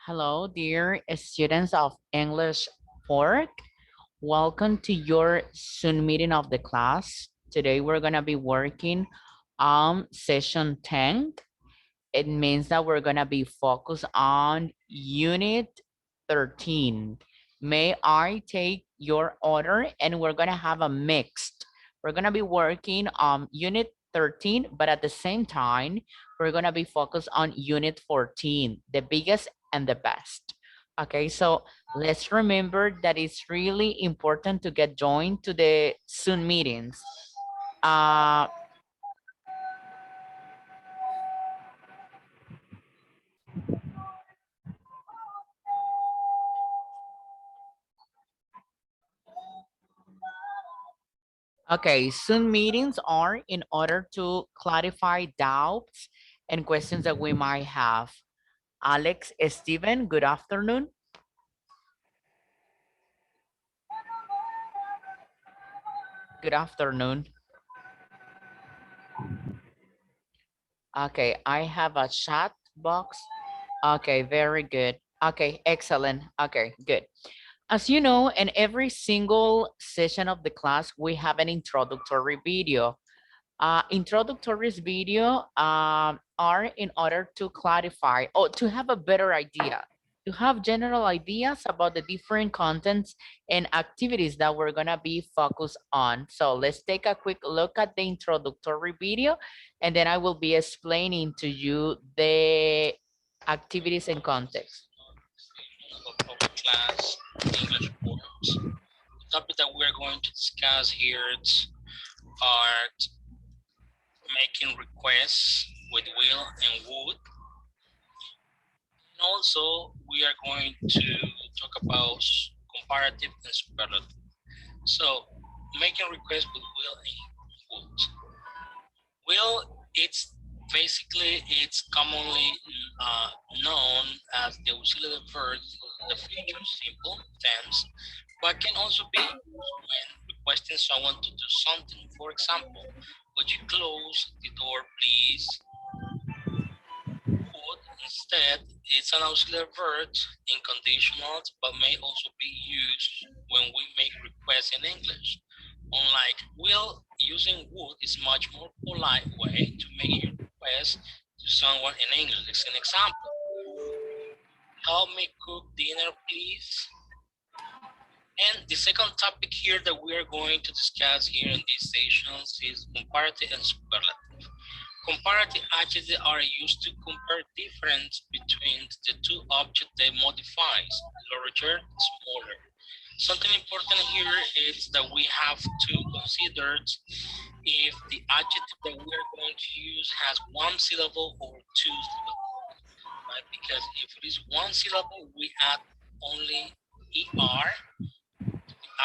Hello, dear students of English 4. Welcome to your Zoom meeting of the class. Today we're going to be working on session 10. It means that we're going to be focused on unit 13. May I take your order? And we're going to have a mixed. We're going to be working on unit 13, but at the same time, we're going to be focused on unit 14, the biggest and the best. Okay, so let's remember that it's really important to get joined to the Zoom meetings. Uh, Okay, Zoom meetings are in order to clarify doubts and questions that we might have. Alex, Steven, good afternoon. Good afternoon. Okay, I have a chat box. Okay, very good. Okay, excellent. Okay, good. As you know, in every single session of the class, we have an introductory video. Introductory video are in order to clarify or to have a better idea, to have general ideas about the different contents and activities that we're gonna be focused on. So let's take a quick look at the introductory video, and then I will be explaining to you the activities and context. Of our class English forms. The topic that we're going to discuss here are making requests with will and would. And also we are going to talk about comparative and superlative. So making requests with will and would. Will, it's basically it's commonly known as the auxiliary verb for the future simple tense, but can also be used when requesting someone to do something. For example, would you close the door, please? Would instead it's an auxiliary verb in conditionals, but may also be used when we make requests in English. Unlike will, using would is much more polite way to make your request to someone in English. As an example, help me cook dinner, please. And the second topic here that we are going to discuss here in these sessions is comparative and superlative. Comparative adjectives are used to compare difference between the two objects they modifies, larger and smaller. Something important here is that we have to consider if the adjective that we are going to use has one syllable or two syllables, right? Because if it is one syllable, we add only er to the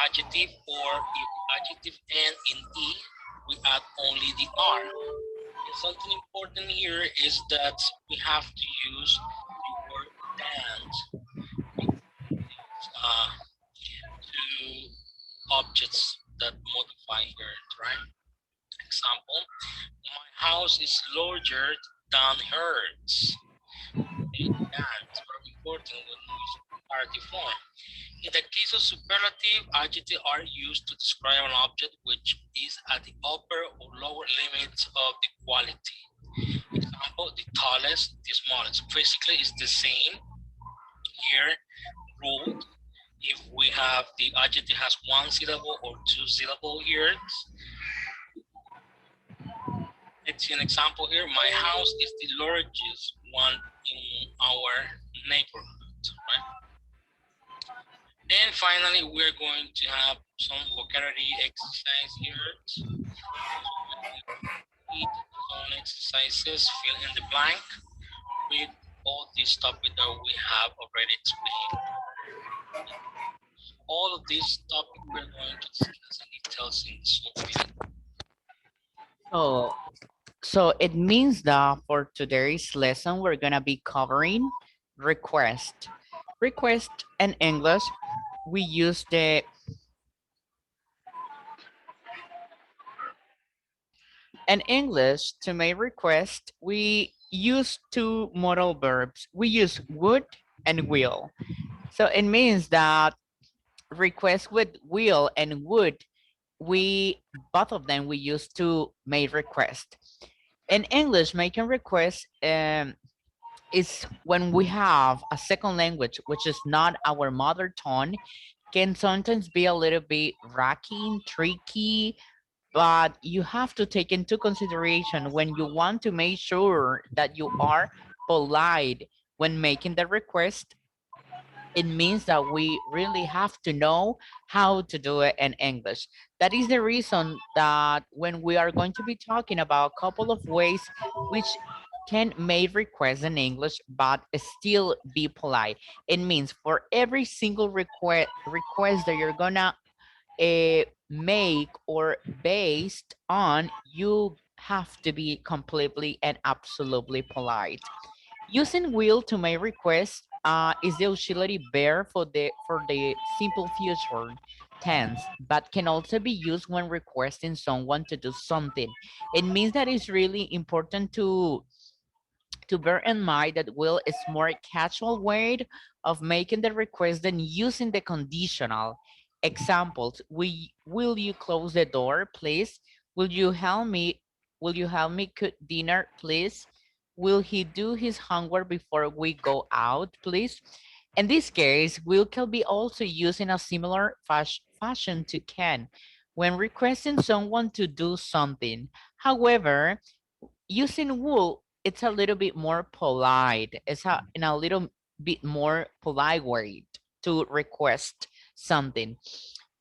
adjective, or if the adjective ends in e, we add only the r. And something important here is that we have to use the word and with two objects that modify here, right? Example, my house is larger than hers. Okay, that's very important when we use comparative form. In the case of superlative, adjectives are used to describe an object which is at the upper or lower limits of the quality. Example, the tallest, the smallest. Basically, it's the same here rule. If we have the adjective has one syllable or two syllable here, let's see an example here. My house is the largest one in our neighborhood, right? And finally, we're going to have some vocabulary exercise here. So we read some exercises, fill in the blank with all these topics that we have already explained. All of these topics we're going to discuss in details in this video. So it means that for today's lesson, we're gonna be covering request. Request in English, we use the in English to make request, we use two modal verbs. We use would and will. So it means that request with will and would, we both of them we use to make request. In English, making requests is when we have a second language which is not our mother tongue, can sometimes be a little bit rocky, tricky, but you have to take into consideration when you want to make sure that you are polite when making the request. It means that we really have to know how to do it in English. That is the reason that when we are going to be talking about a couple of ways which can make requests in English but still be polite. It means for every single request that you're gonna make or based on, you have to be completely and absolutely polite. Using will to make requests is the auxiliary verb for the simple future tense, but can also be used when requesting someone to do something. It means that it's really important to bear in mind that will is more casual way of making the request than using the conditional. Examples: will you close the door, please? Will you help me? Will you help me cook dinner, please? Will he do his homework before we go out, please? In this case, will can be also used in a similar fashion to can when requesting someone to do something. However, using wool, it's a little bit more polite. It's in a little bit more polite way to request something.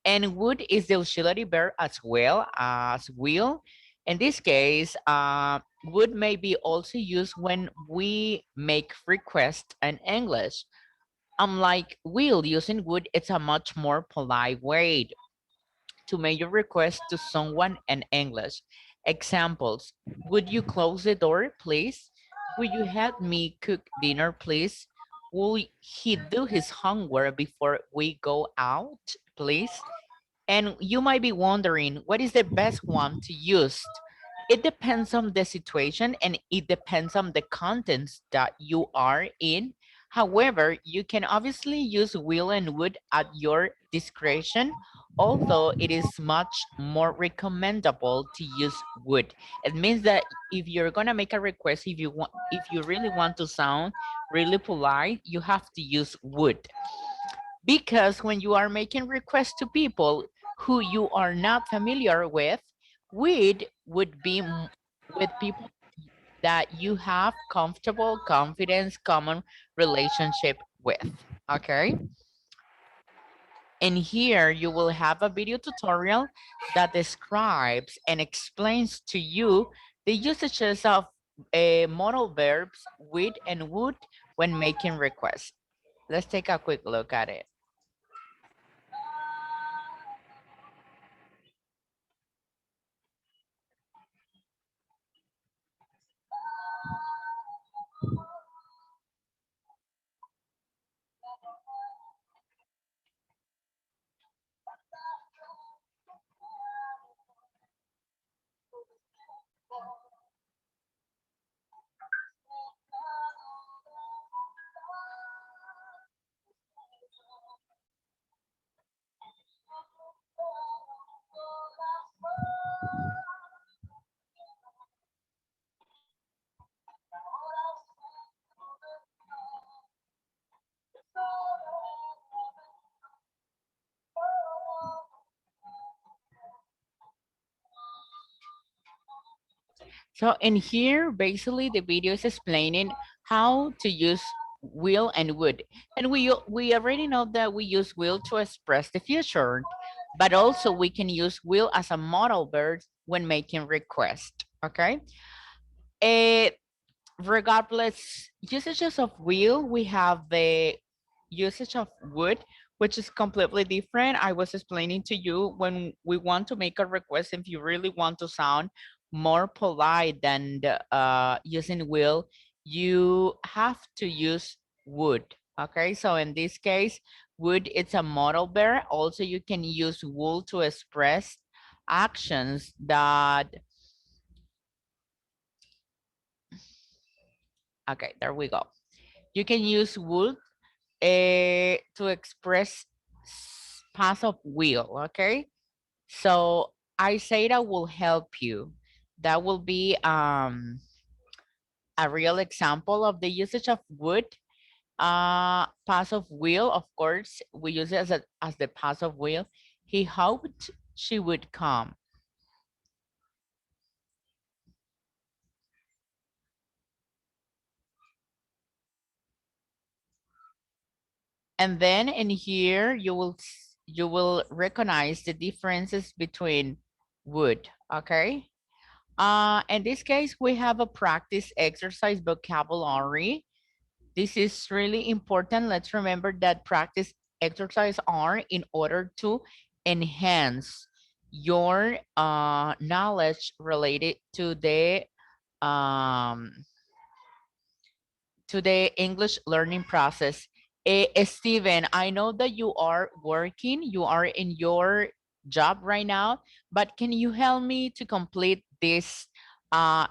And would is the auxiliary verb as well as will. In this case, would may be also used when we make request in English. Unlike will, using would, it's a much more polite way to make your request to someone in English. Examples: would you close the door, please? Would you help me cook dinner, please? Will he do his homework before we go out, please? And you might be wondering, what is the best one to use? It depends on the situation and it depends on the contents that you are in. However, you can obviously use will and would at your discretion, although it is much more recommendable to use would. It means that if you're gonna make a request, if you really want to sound really polite, you have to use would, because when you are making requests to people who you are not familiar with would be with people that you have comfortable, confidence, common relationship with. Okay. And here you will have a video tutorial that describes and explains to you the usages of modal verbs with and would when making requests. Let's take a quick look at it. So in here, basically the video is explaining how to use will and would. And we already know that we use will to express the future, but also we can use will as a modal verb when making request, okay? Eh, Regardless usages of will, we have the usage of would, which is completely different. I was explaining to you when we want to make a request, if you really want to sound more polite than using will, you have to use would. Okay, so in this case, would, it's a modal verb. Also, you can use would to express actions that, okay, there we go. You can use would to express pass of will, okay? So I say that will help you. That will be a real example of the usage of would. Pass of will, of course, we use it as the pass of will. He hoped she would come. And then in here you will recognize the differences between would, okay? In this case, we have a practice exercise vocabulary. This is really important. Let's remember that practice exercise are in order to enhance your knowledge related um, to the English learning process. Steven, I know that you are working, you are in your job right now, but can you help me to complete this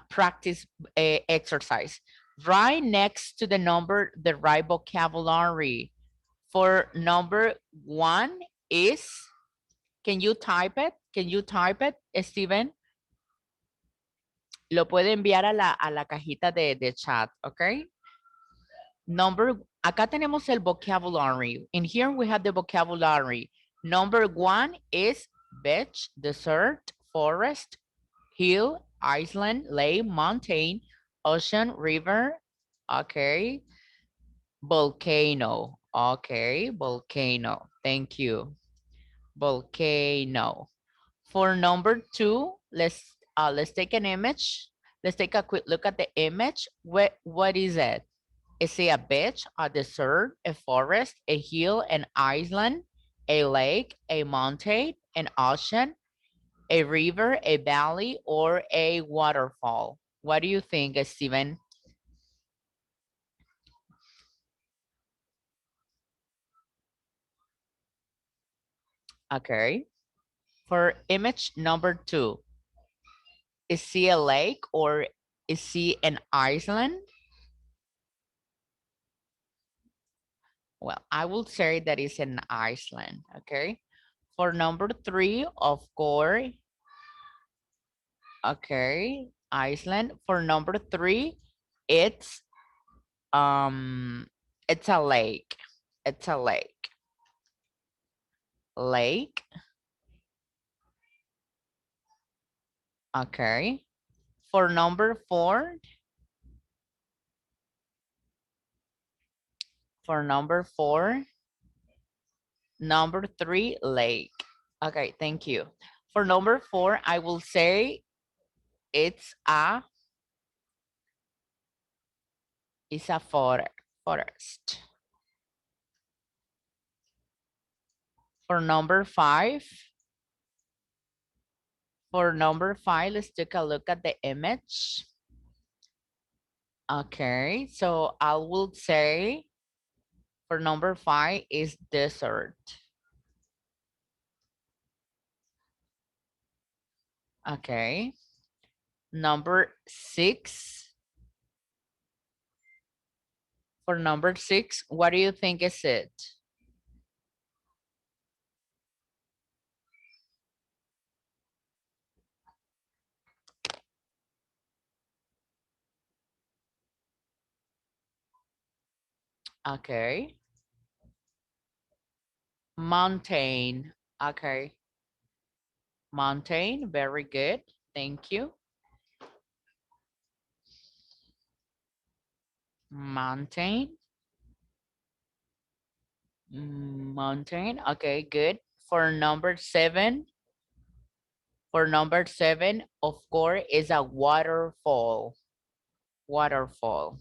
practice exercise? Right next to the number, the right vocabulary. For number one is, can you type it? Can you type it, Steven? Lo puede enviar a la cajita de chat, ¿ok? Acá tenemos el vocabulary. In here we have the vocabulary. Number one is beach, desert, forest, hill, island, lake, mountain, ocean, river, okay, volcano, okay, volcano. Thank you. Volcano. For number two, let's take an image. Let's take a quick look at the image. What is it? Is it a beach, a desert, a forest, a hill, an island, a lake, a mountain, an ocean, a river, a valley, or a waterfall? What do you think, Steven? Okay. For image number two, is it a lake or is it an island? Well, I will say that it's an island, okay? For number three, of course, okay, Iceland. For number three, it's um it's a lake. It's a lake. Lake. Okay. For number four, number three, lake. Okay, thank you. For number four, I will say it's a forest. For number 5, let's take a look at the image. Okay, so I will say for number 5 is desert. Okay. Number 6. For number 6, what do you think is it? Okay. Mountain. Okay. Mountain. Very good. Thank you. Mountain. Mountain. Okay, good. For number 7, of course, is a waterfall. Waterfall.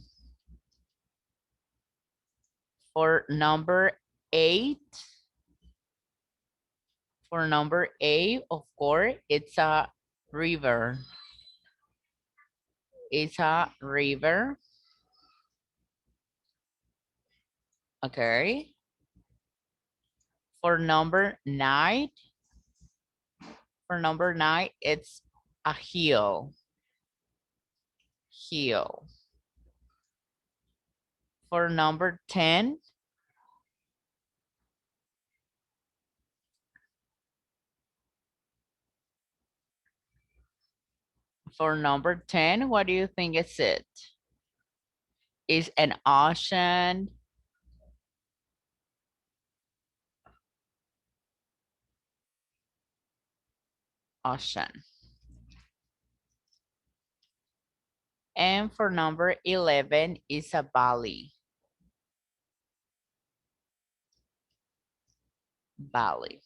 For number 8, of course, it's a river. It's a river. Okay. For number 9, it's a hill. Hill. For number 10, For number 10, what do you think is it? Is an ocean, ocean. And for number 11 is a valley, valley.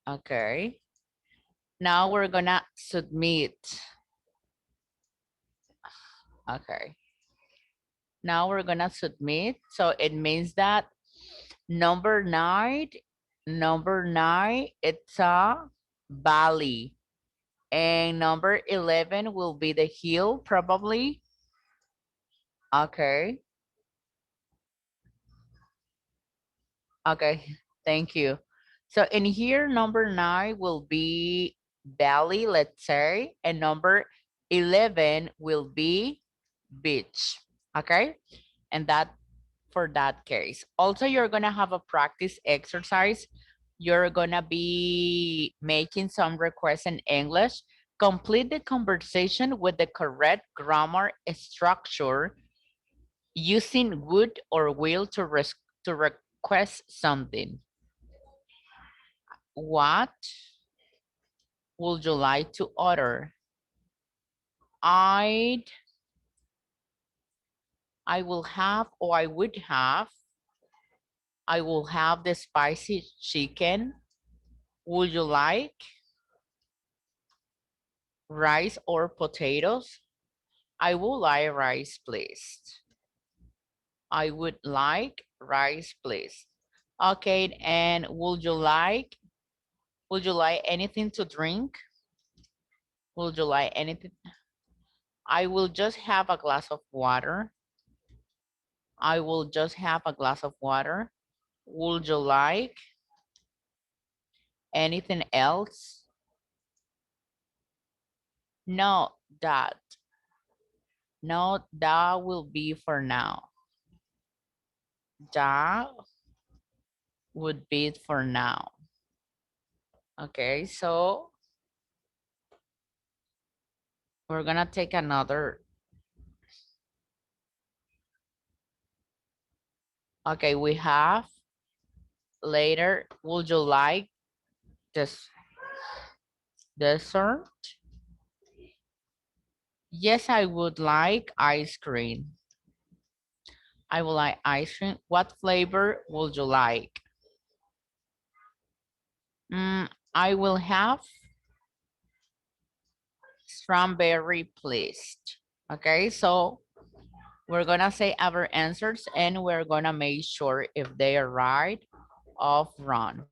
Okay. Now we're gonna submit. Okay. Now we're gonna submit. So it means that number nine, it's a valley. And number 11 will be the hill, probably. Okay. Okay. Thank you. So in here, number 9 will be valley, let's say, and number 11 will be beach. Okay. And that for that case. Also, you're gonna have a practice exercise. You're gonna be making some requests in English. Complete the conversation with the correct grammar structure using would or will to request something. What would you like to order? I'd, I will have, or I would have, I will have the spicy chicken. Would you like rice or potatoes? I would like rice, please. I would like rice, please. Okay, and would you like anything to drink? Would you like anything? I will just have a glass of water. I will just have a glass of water. Would you like anything else? No, that. No, that will be for now. That would be for now. Okay, so we're gonna take another. Okay, we have later. Would you like this dessert? Yes, I would like ice cream. I would like ice cream. What flavor would you like? I will have strawberry, please. Okay, so we're gonna say our answers and we're gonna make sure if they are right or wrong.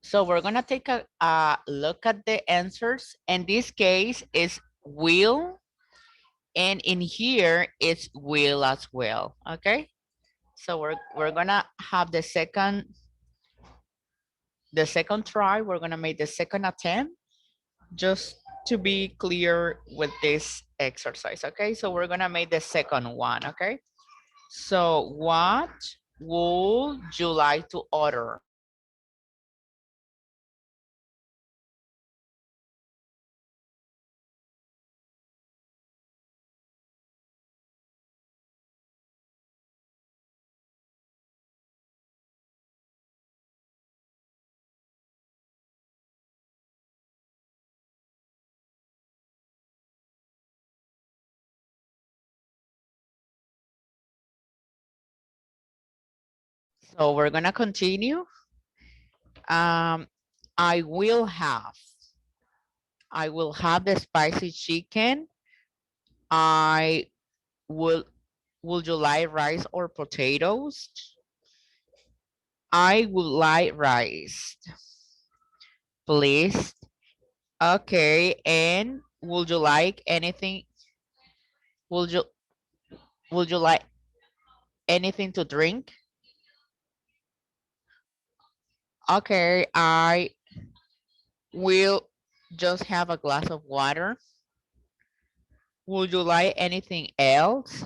So we're gonna take a look at the answers. In this case, is will, and in here it's will as well. Okay, so we're gonna have the second try. We're gonna make the second attempt just to be clear with this exercise. Okay, so we're gonna make the second one. Okay, so what would you like to order? So we're gonna continue. Um, I will have. I will have the spicy chicken. I will. Would you like rice or potatoes? I would like rice, please. Okay, and would you like anything? Would you like anything to drink? Okay, I will just have a glass of water. Would you like anything else?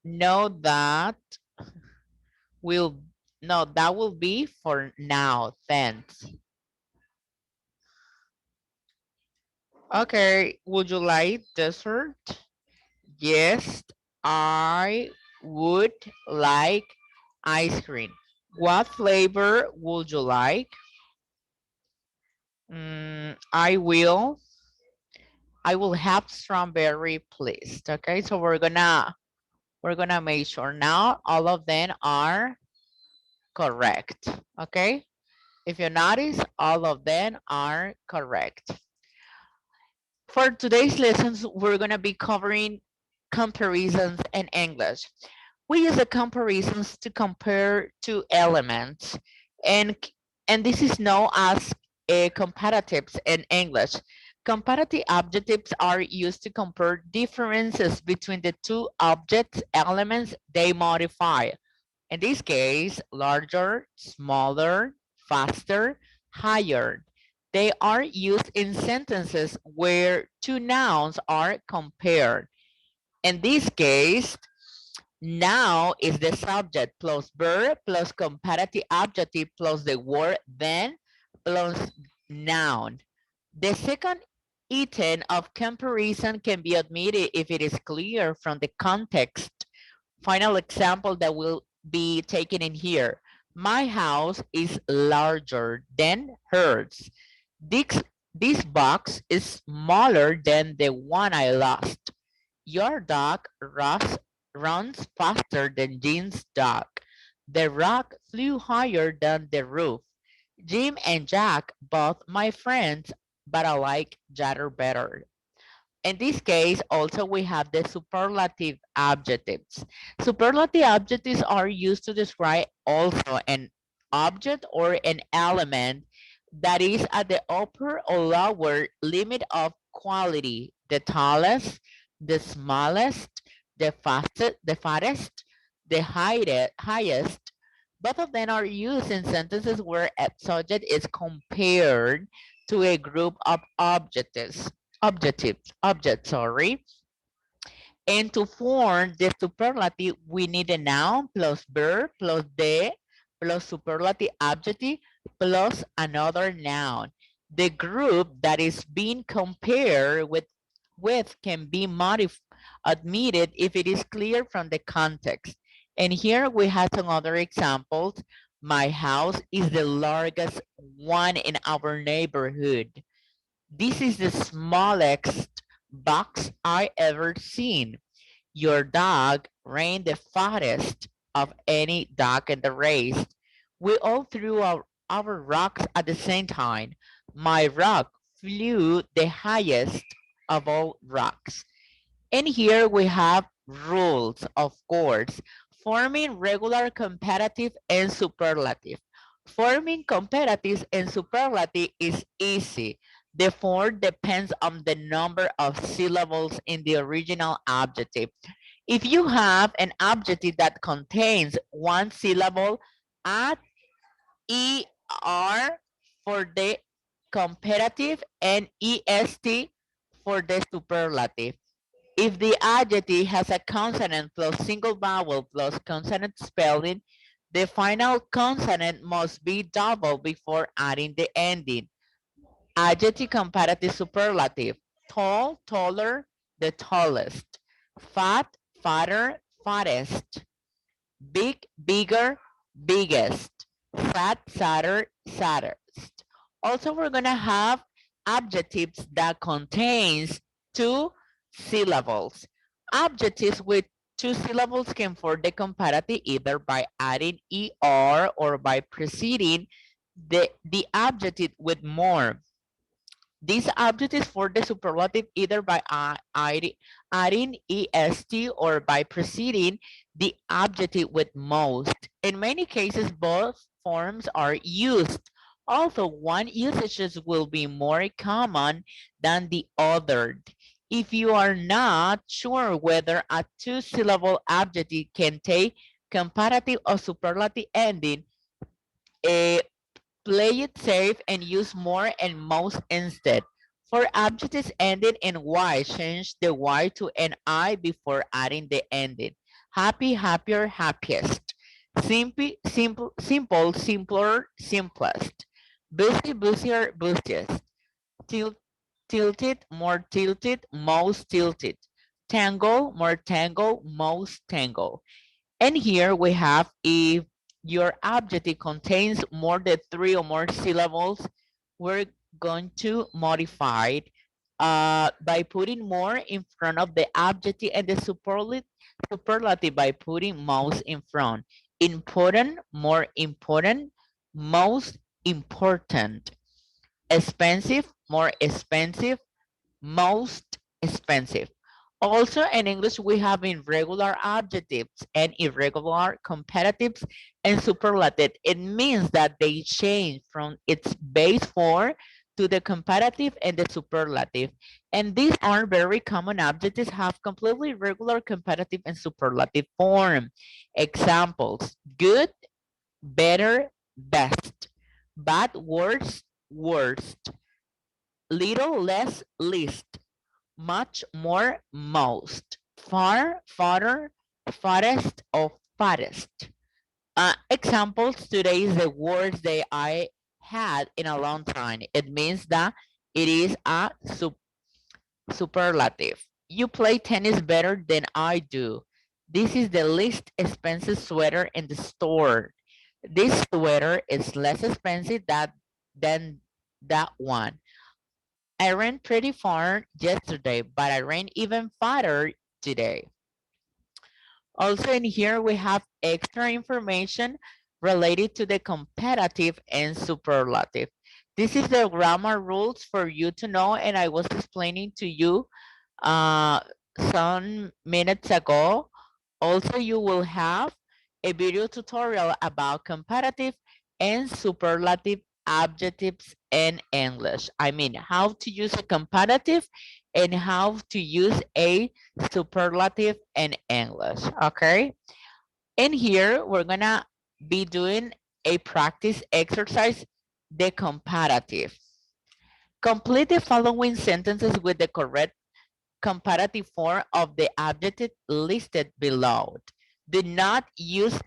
No, will no, that will be for now. Thanks. Okay, would you like dessert? Yes, I would like ice cream. What flavor would you like? I will. I will have strawberry, please. Okay, so we're gonna make sure now all of them are correct. Okay, if you notice, all of them are correct. For today's lessons, we're gonna be covering comparisons in English. We use the comparisons to compare two elements, and and this is known as comparatives in English. Comparative adjectives are used to compare differences between the two objects elements they modify. In this case, larger, smaller, faster, higher. They are used in sentences where two nouns are compared. In this case, now is the subject plus verb plus comparative adjective plus the word then plus noun. The second item of comparison can be admitted if it is clear from the context. Final example that will be taken in here. My house is larger than hers. This, this box is smaller than the one I lost. Your dog runs faster than Jean's dog. The rock flew higher than the roof. Jim and Jack, both my friends, but I like Jatter better. In this case, also we have the superlative adjectives. Superlative adjectives are used to describe also an object or an element that is at the upper or lower limit of quality. The tallest, the smallest, the fastest, the fattest, the highest. Both of them are used in sentences where a subject is compared to a group of objects, sorry. And to form the superlative, we need a noun plus verb plus the plus superlative adjective plus another noun. The group that is being compared with can be admitted if it is clear from the context. And here we have some other examples. My house is the largest one in our neighborhood. This is the smallest box I ever seen. Your dog ran the fattest of any dog in the race. We all threw our rocks at the same time. My rock flew the highest of all rocks. And here we have rules, of course, forming regular, comparative, and superlative. Forming comparatives and superlative is easy. The form depends on the number of syllables in the original adjective. If you have an adjective that contains one syllable, add ER for the comparative and EST for the superlative. If the adjective has a consonant plus single vowel plus consonant spelling, the final consonant must be double before adding the ending. Adjective comparative superlative. Tall, taller, the tallest. Fat, fatter, fattest. Big, bigger, biggest. Sad, sadder, saddest. Also, we're gonna have adjectives that contains two syllables. Adjectives with two syllables can form the comparative either by adding er or by preceding the adjective with more. This object is for the superlative either by adding est or by preceding the adjective with most. In many cases, both forms are used. Also, one usages will be more common than the other. If you are not sure whether a two-syllable adjective can take comparative or superlative ending, eh, play it safe and use more and most instead. For adjectives ending in Y, change the Y to an I before adding the ending. Happy, happier, happiest. Simple, simpler, simplest. Busy, busier, busiest. Tilt, tilted, more tilted, most tilted. Tangle, more tangle, most tangle. And here we have if your adjective contains more than 3 or more syllables, we're going to modify it by putting more in front of the adjective and the superlative by putting most in front. Important, more important, most important. Expensive, more expensive, most expensive. Also in English, we have irregular adjectives and irregular comparatives and superlative. It means that they change from its base form to the comparative and the superlative. And these are very common adjectives have completely irregular comparative and superlative form. Examples, good, better, best, bad, worst, worst, little, less, least, much, more, most, far, farther, farthest, or fattest. Examples today is the words that I had in a long time. It means that it is a superlative. You play tennis better than I do. This is the least expensive sweater in the store. This sweater is less expensive than that one. I ran pretty far yesterday, but I ran even farther today. Also in here, we have extra information related to the comparative and superlative. This is the grammar rules for you to know, and I was explaining to you uh, some minutes ago. Also, you will have a video tutorial about comparative and superlative adjectives in English. I mean, how to use a comparative and how to use a superlative in English, okay? And here, we're gonna be doing a practice exercise, the comparative. Complete the following sentences with the correct comparative form of the adjective listed below. Do not use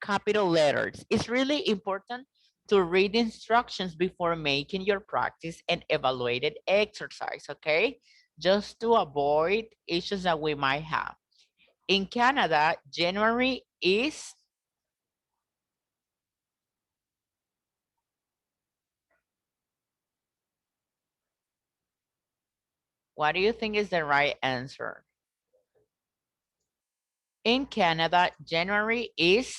capital letters. It's really important to read instructions before making your practice and evaluated exercise, okay? Just to avoid issues that we might have. In Canada, January is, what do you think is the right answer? In Canada, January is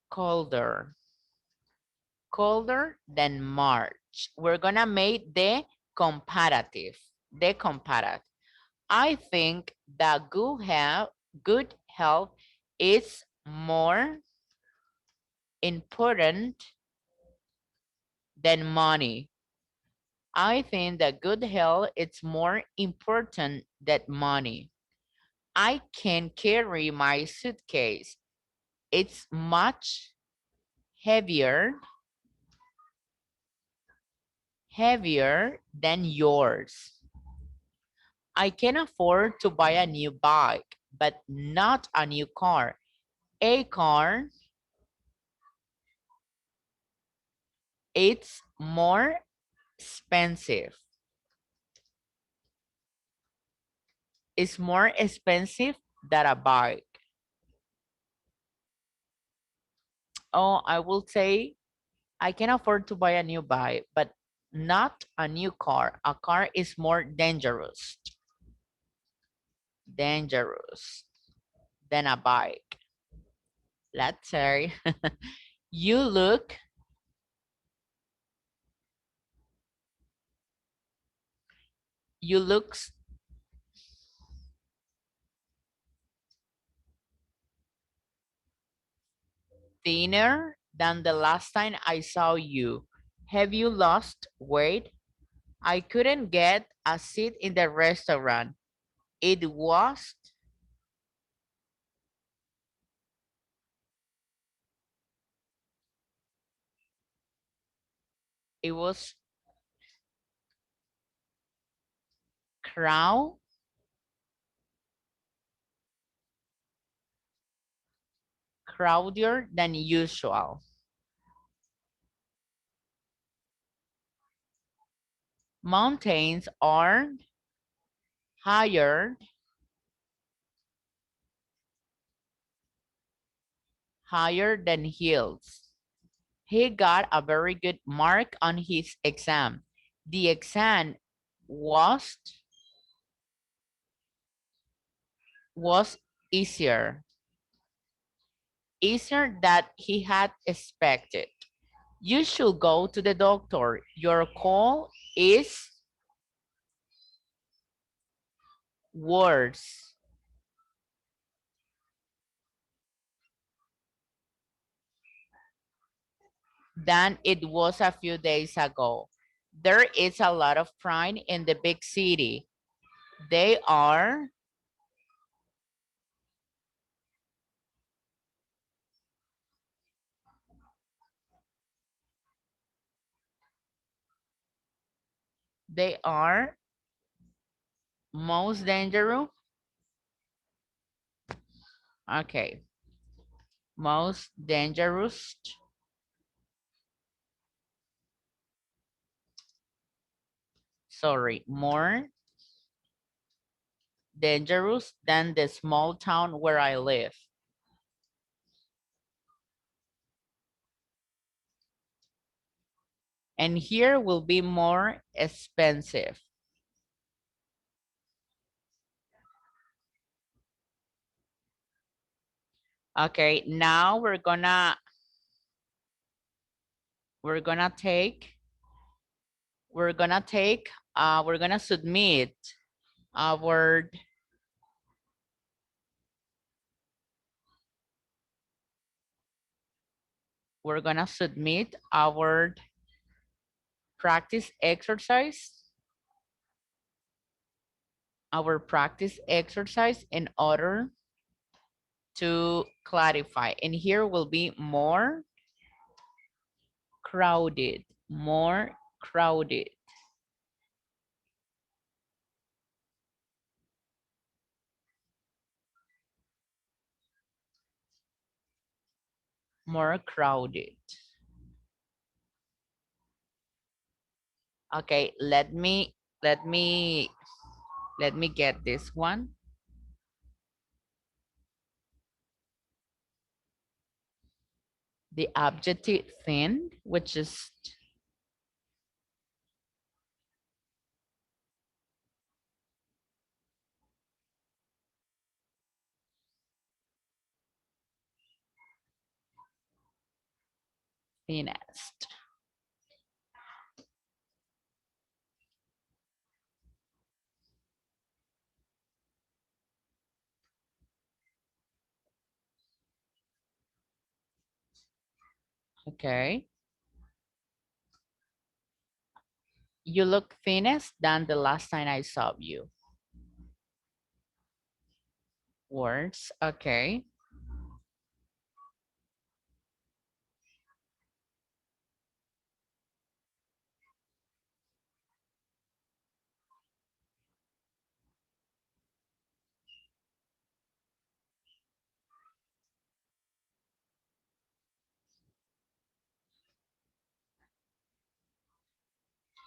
colder. Colder than March. We're gonna make the comparative. The comparative. I think that good health is more important than money. I think that good health is more important than money. I can carry my suitcase. It's much heavier, heavier than yours. I can afford to buy a new bike, but not a new car. A car, it's more expensive. It's more expensive than a bike. Oh, I will say I can afford to buy a new bike, but not a new car. A car is more dangerous than a bike. Let's say you look, you look thinner than the last time I saw you. Have you lost weight? I couldn't get a seat in the restaurant. It was it was crowd crowdier than usual. Mountains are higher higher than hills. He got a very good mark on his exam. The exam was was easier, easier than he had expected. You should go to the doctor. Your call is worse than it was a few days ago. There is a lot of crime in the big city. They are they are most dangerous. Okay, most dangerous. Sorry, more dangerous than the small town where I live. And here will be more expensive. Okay, now we're gonna take we're gonna take we're gonna submit our we're gonna submit practice exercise practice exercise in order to clarify. And here will be crowded, more crowded, more crowded. Okay, let me let me get this one. The adjective thin, which is thinnest. Okay. You look thinnest than the last time I saw you. Words. Okay.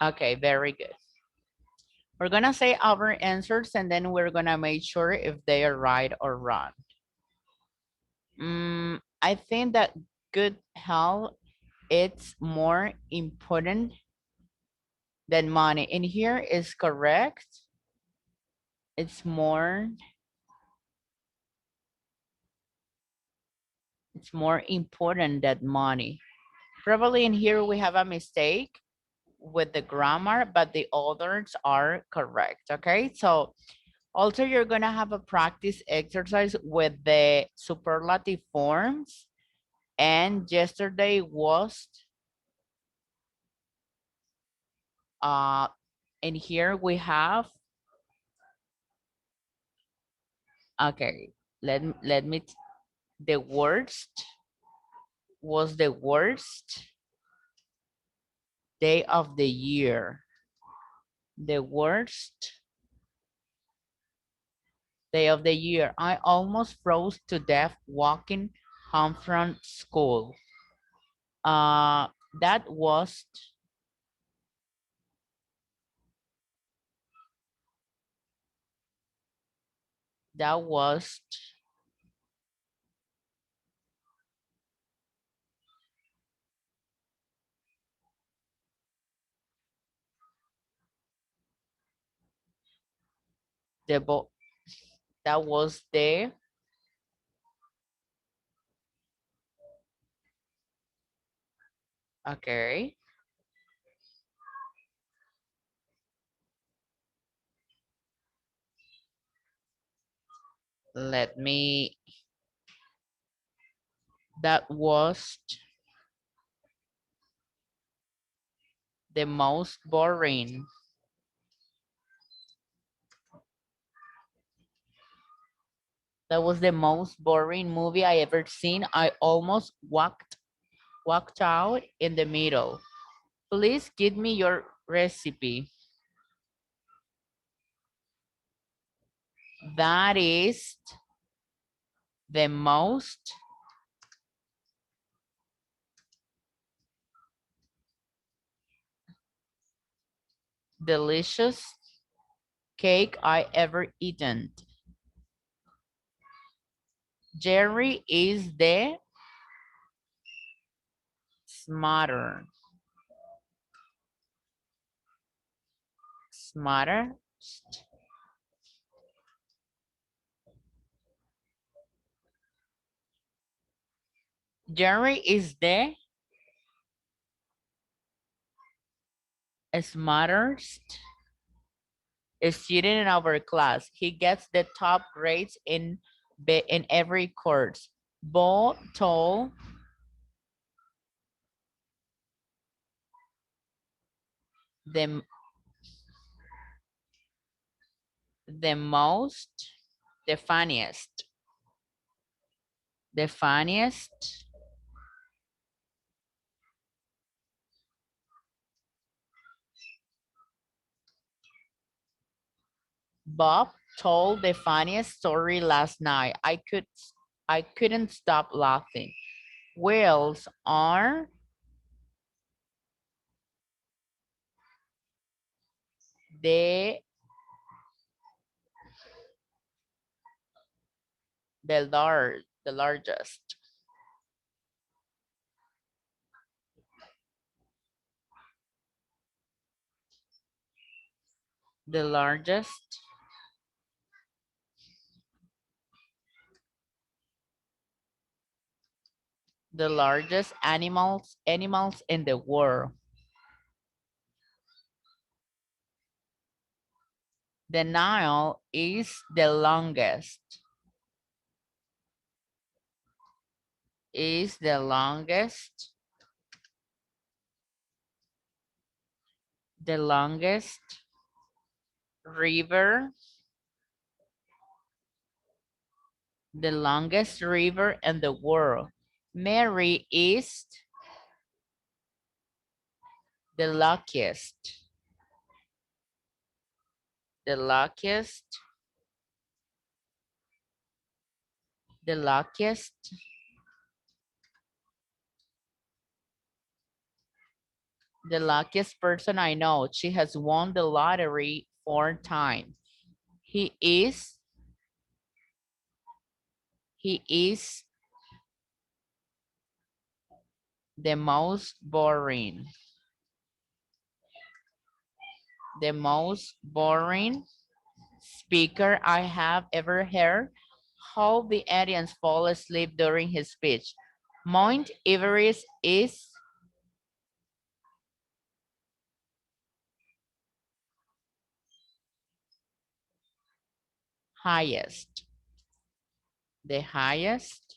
Okay, very good. We're gonna say our answers and then we're gonna make sure if they are right or wrong. I think that good health it's more important than money. And here is correct. It's it's more important than money. Probably in here we have a mistake with the grammar, but the others are correct. Okay, so also you're gonna have a practice exercise with the superlative forms. And yesterday was uh And here we have, okay, let me, the worst was the worst day of the year. The worst day of the year. I almost froze to death walking home from school. Uh, that was that was the that was the okay. Let me. That was the most boring. That was the most boring movie I ever seen. I almost walked out in the middle. Please give me your recipe. That is the most delicious cake I ever eaten. Jerry is the smarter. Smarter. Jerry is the smartest student in our class. He gets the top grades in every course. Bo told the the most, the funniest, the funniest. Bob told the funniest story last night. I couldn't stop laughing. Whales are the the largest. The largest, the largest animals in the world. The Nile is the longest. Is the longest, the longest river, the longest river in the world. Mary is the luckiest, the luckiest, the luckiest, the luckiest person I know. She has won the lottery 4 times. He is, he is the most boring, the most boring speaker I have ever heard. How the audience fall asleep during his speech. Mount Everest is highest, the highest,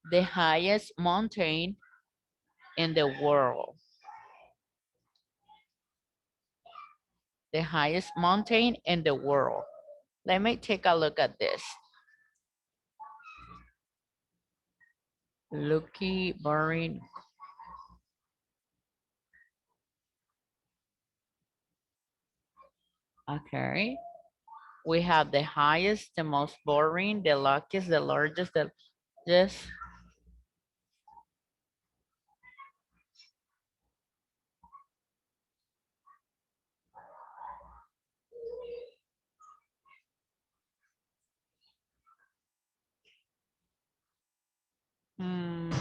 The highest mountain in the world. The highest mountain in the world. Let me take a look at this. Lucky Boring. Okay. We have the highest, the most boring, the luckiest, the largest, the just hmm,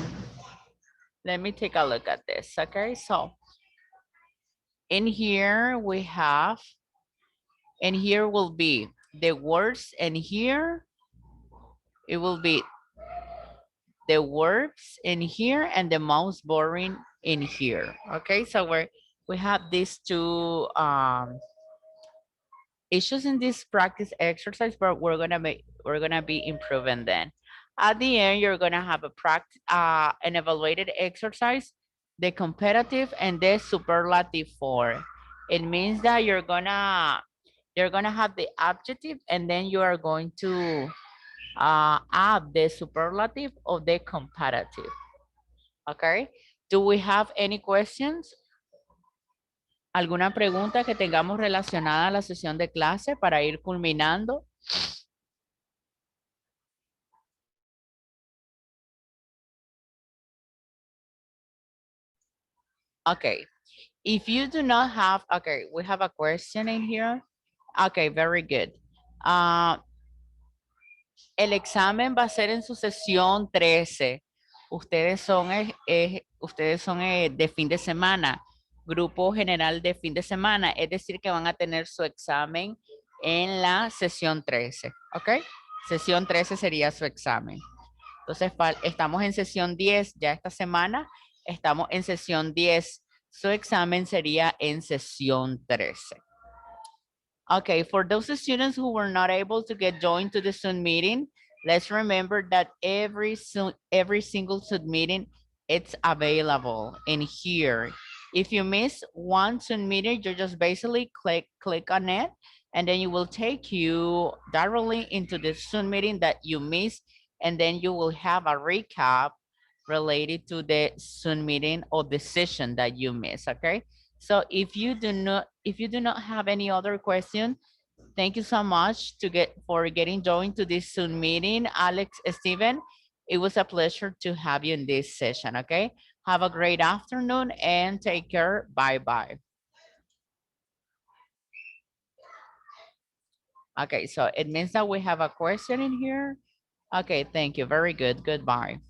let me take a look at this. Okay, so in here we have, and here will be the words, and here it will be the verbs in here and the most boring in here. Okay, so we have these two issues in this practice exercise, but we're gonna be improving then. At the end, you're gonna have a practice an evaluated exercise, the comparative and the superlative for. It means that you're gonna have the adjective and then you are going to add the superlative of the comparative. Okay. Do we have any questions? ¿Alguna pregunta que tengamos relacionada a la sesión de clase para ir culminando? Okay. If you do not have, okay, we have a question in here. Okay, very good. Uh, el examen va a ser en su sesión 13. Ustedes son de fin de semana, grupo general de fin de semana, es decir, que van a tener su examen en la sesión 13, ¿ok? Sesión 13 sería su examen. Entonces, estamos en sesión 10 ya esta semana, estamos en sesión 10. Su examen sería en sesión 13. Okay, for those students who were not able to get joined to the Zoom meeting, let's remember that every single Zoom meeting, it's available in here. If you miss one Zoom meeting, you just basically click on it, and then you will take you directly into the Zoom meeting that you missed, and then you will have a recap related to the Zoom meeting or the session that you missed, okay? So if you do not have any other question, thank you so much for getting joined to this Zoom meeting, Alex, Steven. It was a pleasure to have you in this session, okay? Have a great afternoon and take care. Bye-bye. Okay, so it means that we have a question in here. Okay, thank you. Very good. Goodbye.